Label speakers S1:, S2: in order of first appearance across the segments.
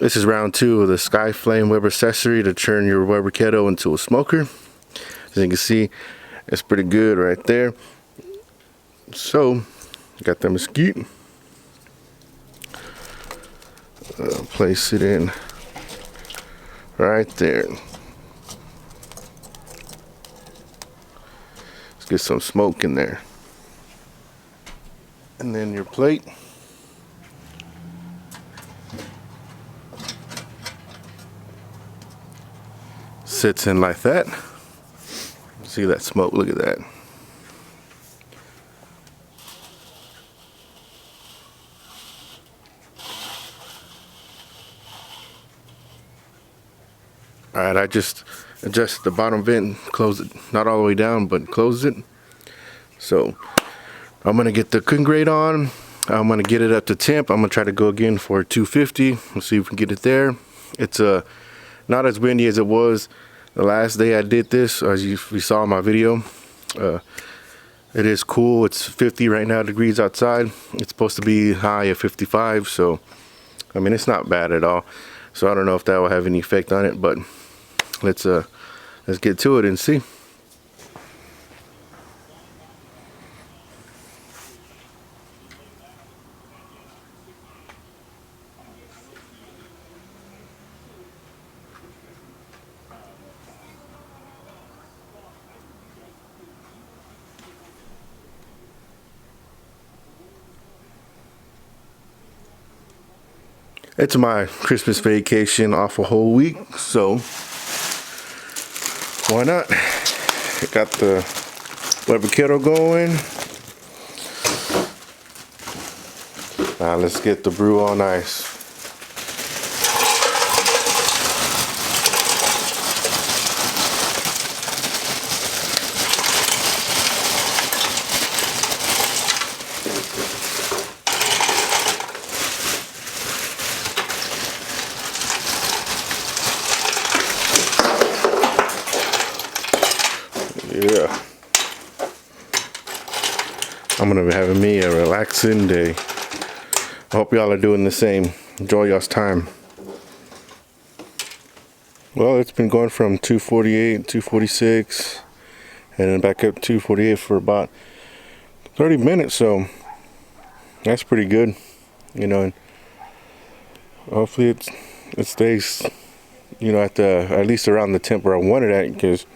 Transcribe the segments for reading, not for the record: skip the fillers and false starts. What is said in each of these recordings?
S1: This is round 2 of the Skyflame Weber accessory to turn your Weber Kettle into a smoker. As you can see, it's pretty good right there. So, got the mesquite. Place it in right there. Let's get some smoke in there. And then your plate. Sits in like that. See that smoke? Look at that. Alright, I just adjusted the bottom vent, closed it, not all the way down, but closed it. So I'm gonna get the cooking grate on. I'm gonna get it up to temp. I'm gonna try to go again for 250. We'll see if we can get it there. It's not as windy as it was the last day I did this, as you saw in my video. It is cool. It's 50 right now degrees outside. It's supposed to be high of 55, so I mean it's not bad at all. So I don't know if that will have any effect on it, but let's get to it and see. It's my Christmas vacation off a whole week, so why not? Got the Weber Kettle going. Now let's get the brew on ice. Yeah, I'm gonna be having me a relaxing day. I hope y'all are doing the same. Enjoy y'all's time. Well, it's been going from 248, 246, and then back up 248 for about 30 minutes, so that's pretty good, you know. And hopefully it stays, you know, at least around the temp where I want it at, because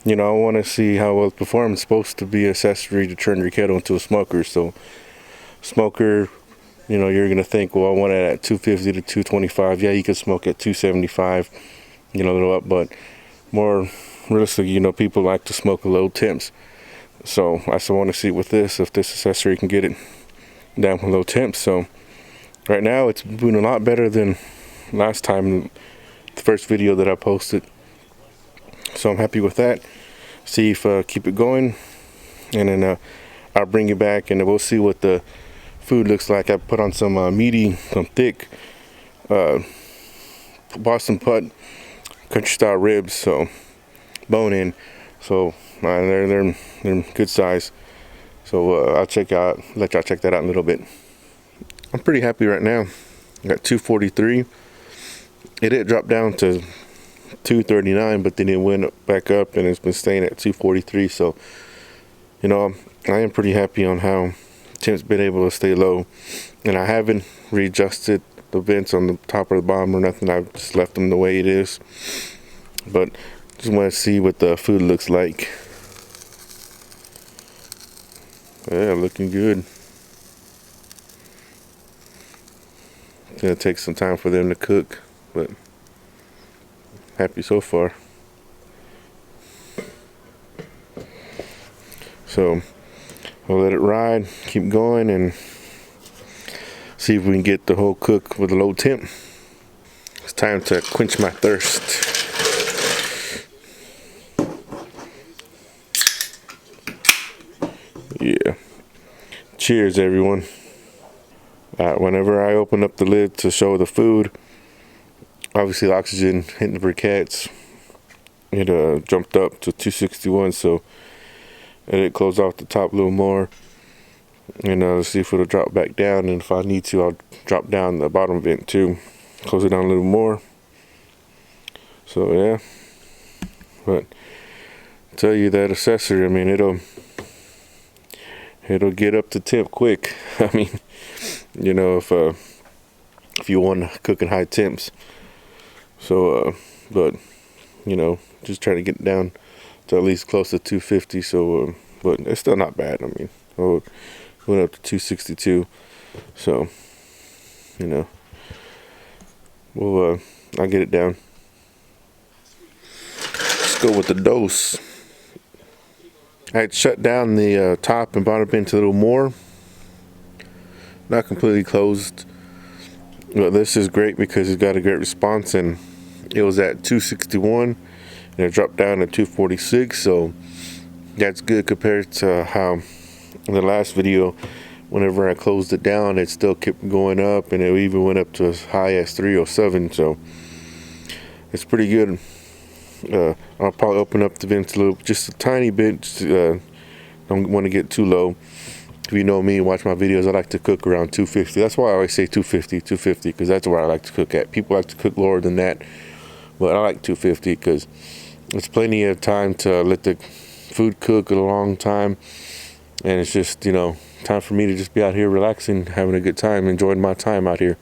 S1: you know, I want to see how well it performs. It's supposed to be an accessory to turn your kettle into a smoker. So, smoker, you know, you're going to think, well, I want it at 250 to 225. Yeah, you can smoke at 275, you know, a little up. But more realistic, you know, people like to smoke low temps. So, I still want to see with this, if this accessory can get it down with low temps. So, right now, it's doing a lot better than last time, the first video that I posted. So I'm happy with that. See if keep it going, and then I'll bring you back and we'll see what the food looks like. I put on some meaty, some thick Boston putt country style ribs, so bone in. So they're good size. So I'll let y'all check that out in a little bit. I'm pretty happy right now. I got 243. It did drop down to 239, but then it went back up and it's been staying at 243. So, you know, I am pretty happy on how temp's been able to stay low, and I haven't readjusted the vents on the top or the bottom or nothing. I've just left them the way it is, but just want to see what the food looks like. Yeah, looking good. It's gonna take some time for them to cook, but happy so far. So I'll let it ride, keep going, and see if we can get the whole cook with a low temp. It's time to quench my thirst. Yeah. Cheers, everyone. Whenever I open up the lid to show the food, obviously the oxygen hitting the briquettes, it jumped up to 261, so I did close off the top a little more, and see if it'll drop back down, and if I need to, I'll drop down the bottom vent too. close it down a little more. So yeah, but I tell you, that accessory, I mean, it'll get up to temp quick. I mean, you know, if you want to cook in high temps. So but you know, just try to get it down to at least close to 250. So but it's still not bad. I mean, went up to 262. So you know, well, I'll get it down. Let's go with the dose. I had shut down the top and bottom vents a little more. Not completely closed. But this is great because it's got a great response, and it was at 261 and it dropped down to 246. So that's good compared to how in the last video, whenever I closed it down, it still kept going up, and it even went up to as high as 307. So it's pretty good. I'll probably open up the vents a little, just a tiny bit. Don't want to get too low. If you know me and watch my videos, I like to cook around 250. That's why I always say 250, because that's where I like to cook at. People like to cook lower than that, but I like 250 because it's plenty of time to let the food cook a long time, and it's just, you know, time for me to just be out here relaxing, having a good time, enjoying my time out here.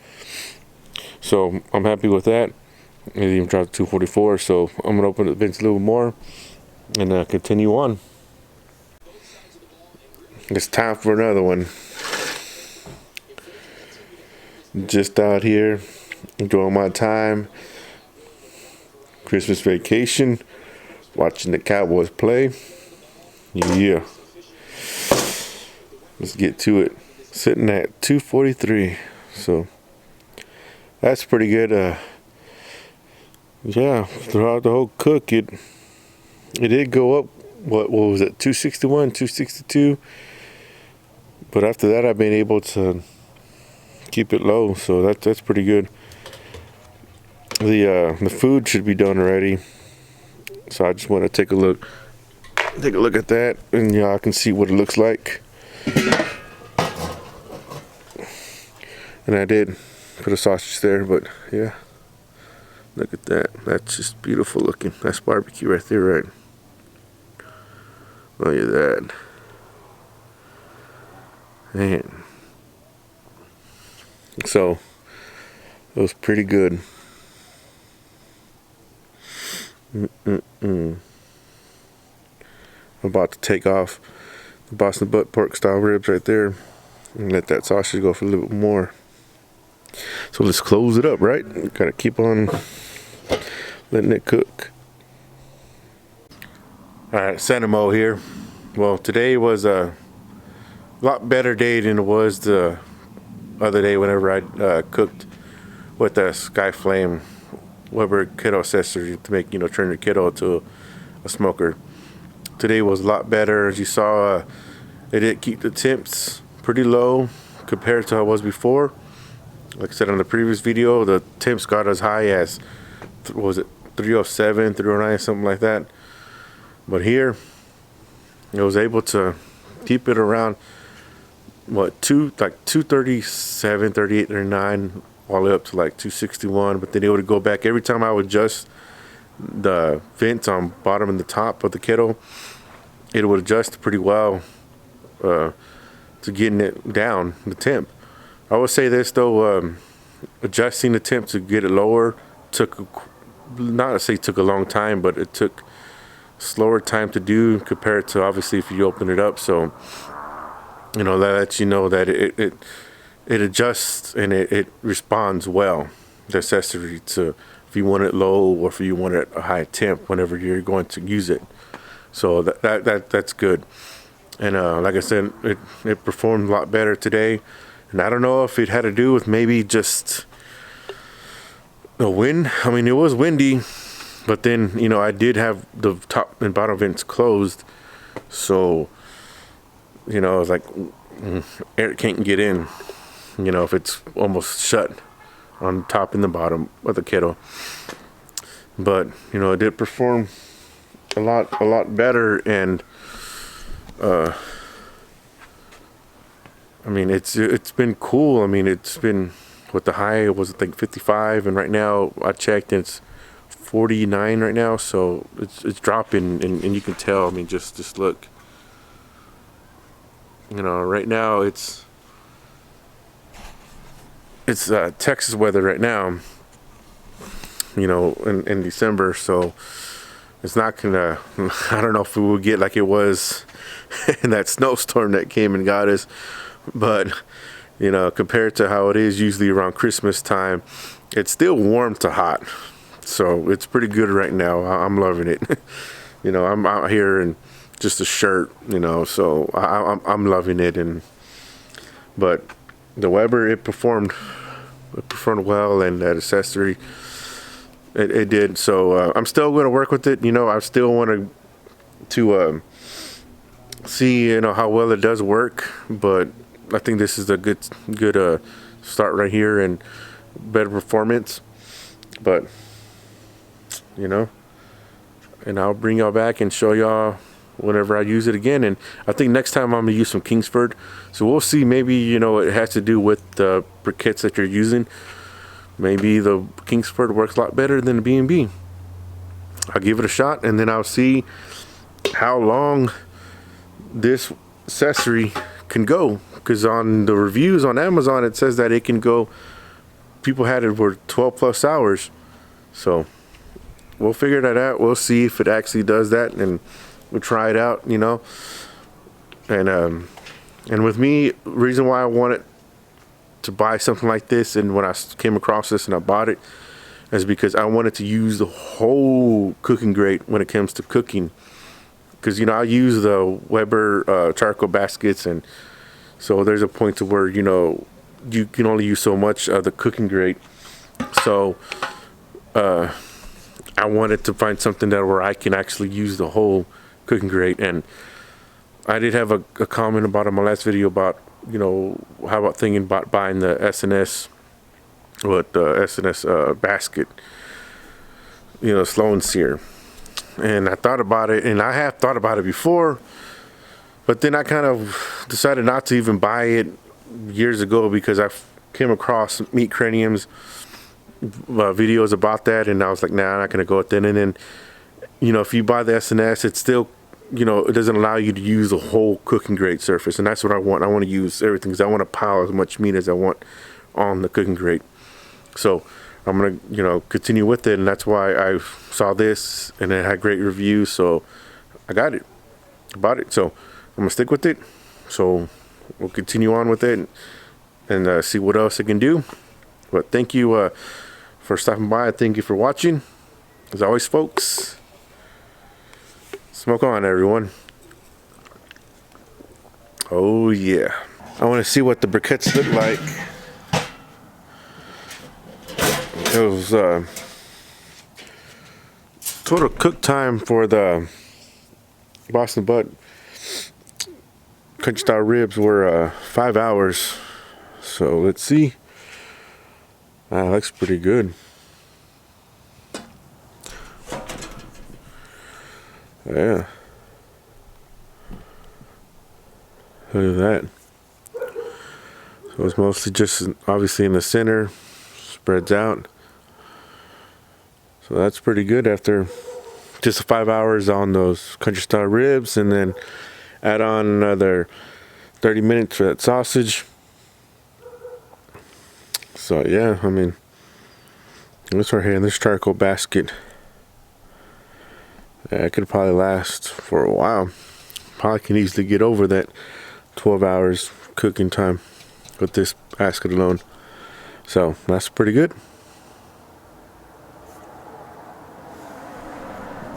S1: So I'm happy with that. It even dropped to 244, so I'm gonna open the vents a little more and continue on. It's time for another one. Just out here enjoying my time, Christmas vacation, watching the Cowboys play. Yeah, let's get to it. Sitting at 243, so that's pretty good. Yeah, throughout the whole cook, it did go up. What was it? 261, 262. But after that, I've been able to keep it low, so that's pretty good. The food should be done already, so I just want to take a look at that, and yeah, I can see what it looks like. And I did put a sausage there, but yeah. Look at that. That's just beautiful looking. That's barbecue right there, right? Look at that. Man. So, it was pretty good. I'm about to take off the Boston butt pork style ribs right there and let that sausage go for a little bit more. So let's close it up, right? Gotta keep on letting it cook. Alright, Santa Moe here. Well, today was a lot better day than it was the other day whenever I cooked with the Skyflame Weber Kettle accessory to make, you know, turn your kettle to a smoker. Today was a lot better. As you saw, it did keep the temps pretty low compared to how it was before. Like I said on the previous video, the temps got as high as, what was it, 307, 309, something like that. But here, it was able to keep it around, what, 237, 38, 39, all the way up to like 261. But then it would go back every time I would adjust the vents on bottom and the top of the kettle. It would adjust pretty well to getting it down, the temp. I would say this though, adjusting the temp to get it lower took, not to say took a long time, but it took slower time to do compared to obviously if you open it up. So, you know, that lets you know that it adjusts and it responds well, the accessory, to if you want it low or if you want it a high temp whenever you're going to use it. So that's good. And like I said, it performed a lot better today. And I don't know if it had to do with maybe just the wind. I mean, it was windy, but then, you know, I did have the top and bottom vents closed. So, you know, it's like air can't get in, you know, if it's almost shut on top and the bottom of the kettle. But, you know, it did perform a lot better. And I mean, it's been cool. I mean, it's been with the high it was I think 55, and right now I checked and it's 49 right now, so it's dropping, and you can tell. I mean, just look, you know, right now it's Texas weather right now, you know, in December, so it's not gonna, I don't know if we will get like it was in that snowstorm that came and got us, but you know, compared to how it is usually around Christmas time, it's still warm to hot, so it's pretty good right now. I'm loving it. You know, I'm out here in just a shirt, you know, so I'm loving it. But the Weber, it performed well, and that accessory, it did. So I'm still going to work with it. You know, I still want to see, you know, how well it does work, but I think this is a good start right here, and better performance. But you know, and I'll bring y'all back and show y'all whenever I use it again. And I think next time I'm gonna use some Kingsford, so we'll see. Maybe, you know, it has to do with the briquettes that you're using. Maybe the Kingsford works a lot better than the B&B. I'll give it a shot, and then I'll see how long this accessory can go, because on the reviews on Amazon it says that it can go, people had it for 12 plus hours. So we'll figure that out. We'll see if it actually does that, and we'll try it out, you know. And with me, reason why I wanted to buy something like this, and when I came across this and I bought it, is because I wanted to use the whole cooking grate when it comes to cooking. Because, you know, I use the Weber charcoal baskets, and so there's a point to where, you know, you can only use so much of the cooking grate. So I wanted to find something that where I can actually use the whole cooking grate. And I did have a comment about in my last video about, you know, how about thinking about buying the SNS, with the SNS basket, you know, slow and sear. And I thought about it, and I have thought about it before, but then I kind of decided not to even buy it years ago, because I came across Meat Cranium's videos about that, and I was like, nah, I'm not gonna go with that. And then, you know, if you buy the SNS, it's still, you know, it doesn't allow you to use the whole cooking grate surface, and that's what I want. I want to use everything, because I want to pile as much meat as I want on the cooking grate. So I'm gonna, you know, continue with it, and that's why I saw this and it had great reviews, so I got it, bought it. So I'm gonna stick with it. So we'll continue on with it, and see what else I can do. But thank you for stopping by. Thank you for watching. As always, folks, smoke on, everyone. Oh yeah, I want to see what the briquettes look like. It was total cook time for the Boston Butt country style ribs were 5 hours. So let's see. That looks pretty good. Yeah. Look at that. So it's mostly just obviously in the center, spreads out. So that's pretty good after just 5 hours on those country style ribs, and then add on another 30 minutes for that sausage. So yeah, I mean, this right here, this charcoal basket, yeah, it could probably last for a while. Probably can easily get over that 12 hours cooking time with this basket alone. So that's pretty good.